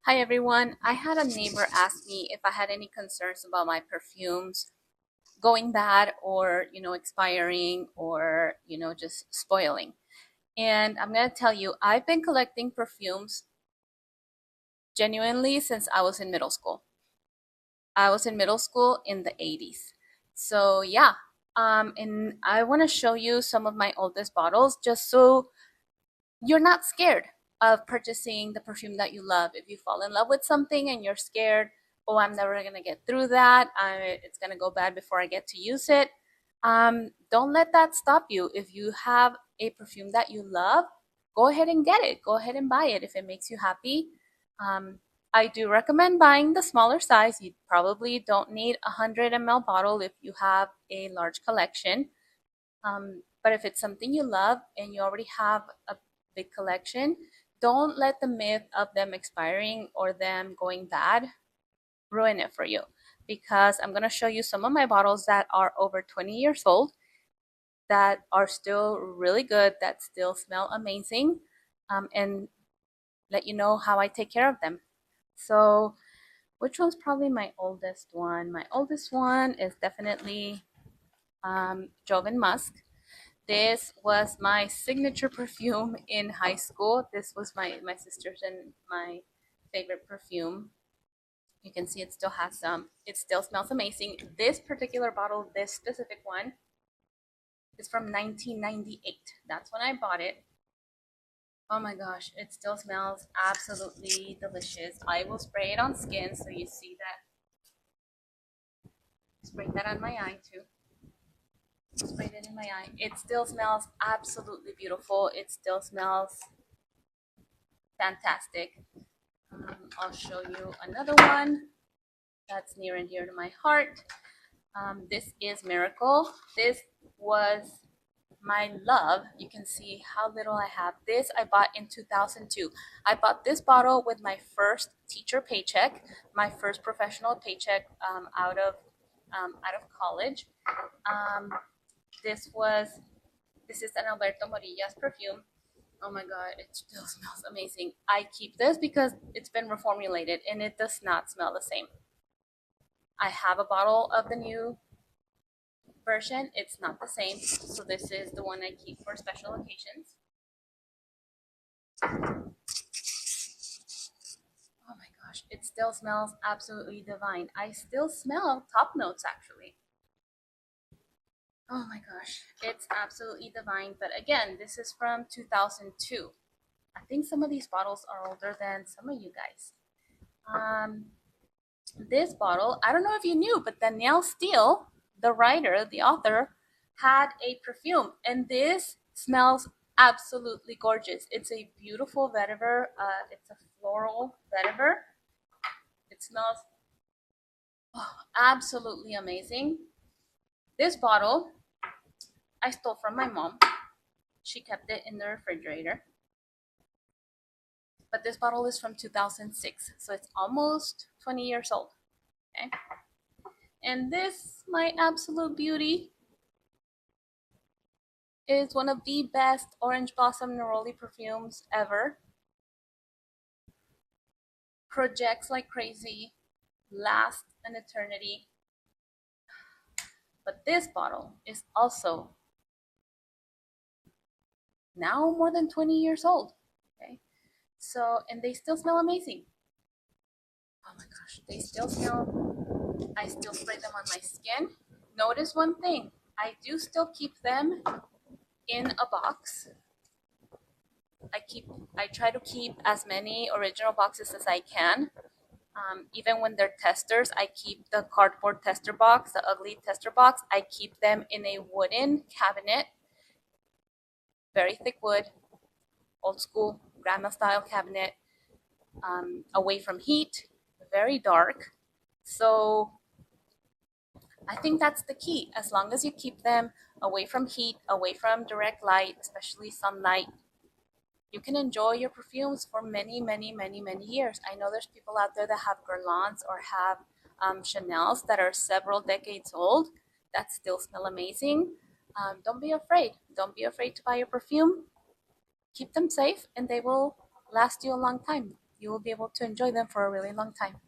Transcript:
Hi everyone. I had a neighbor ask me if I had any concerns about my perfumes going bad or, expiring or, just spoiling. And I'm going to tell you, I've been collecting perfumes genuinely since I was in middle school. I was in middle school in the 80s. So, yeah. And I want to show you some of my oldest bottles just so you're not scared of purchasing the perfume that you love. If you fall in love with something and you're scared, oh, I'm never going to get through that, it's going to go bad before I get to use it. Don't let that stop you. If you have a perfume that you love, go ahead and get it. Go ahead and buy it if it makes you happy. Um, I do recommend buying the smaller size. You probably don't need a 100 ml bottle if you have a large collection. But if it's something you love and you already have a big collection, don't let the myth of them expiring or them going bad ruin it for you. Because I'm going to show you some of my bottles that are over 20 years old that are still really good, that still smell amazing, and let you know how I take care of them. So, which one's probably my oldest one? My oldest one is definitely Joven Musk. This was my signature perfume in high school. This was my sister's and my favorite perfume. You can see it still has some. It still smells amazing. This particular bottle, this specific one, is from 1998. That's when I bought it. Oh my gosh, it still smells absolutely delicious. I will spray it on skin so you see that. Spray that on my eye too. Sprayed it in my eye. It still smells absolutely beautiful. It still smells fantastic. I'll show you another one that's near and dear to my heart. This is Miracle. This was my love. You can see how little I have. This I bought in 2002. I bought this bottle with my first teacher paycheck, my first professional paycheck out of college. Um, this was this is an Alberto Morilla's perfume. Oh my god, it still smells amazing. I keep this because it's been reformulated and it does not smell the same. I have a bottle of the new version. It's not the same. So this is the one I keep for special occasions. Oh my gosh, it still smells absolutely divine. I still smell top notes actually. Oh my gosh, it's absolutely divine. But again, this is from 2002. I think some of these bottles are older than some of you guys. Um, this bottle, I don't know if you knew, but Danielle Steele, the writer, the author, had a perfume, and this smells absolutely gorgeous. It's a beautiful vetiver. It's a floral vetiver. It smells absolutely amazing. This bottle I stole from my mom. She kept it in the refrigerator. But this bottle is from 2006, so it's almost 20 years old. Okay. And this, my absolute beauty, is one of the best orange blossom neroli perfumes ever. Projects like crazy, lasts an eternity. But this bottle is also now more than 20 years old. Okay. So, and they still smell amazing. Oh my gosh, they still smell. I still spray them on my skin. Notice one thing, I do still keep them in a box. I try to keep as many original boxes as I can. Even when they're testers, I keep the cardboard tester box, the ugly tester box. I keep them in a wooden cabinet, very thick wood, old school grandma style cabinet, away from heat, very dark. So I think that's the key. As long as you keep them away from heat, away from direct light, especially sunlight, you can enjoy your perfumes for many, many, many, many years. I know there's people out there that have Guerlains or have Chanel's that are several decades old that still smell amazing. Don't be afraid. Don't be afraid to buy your perfume. Keep them safe and they will last you a long time. you will be able to enjoy them for a really long time.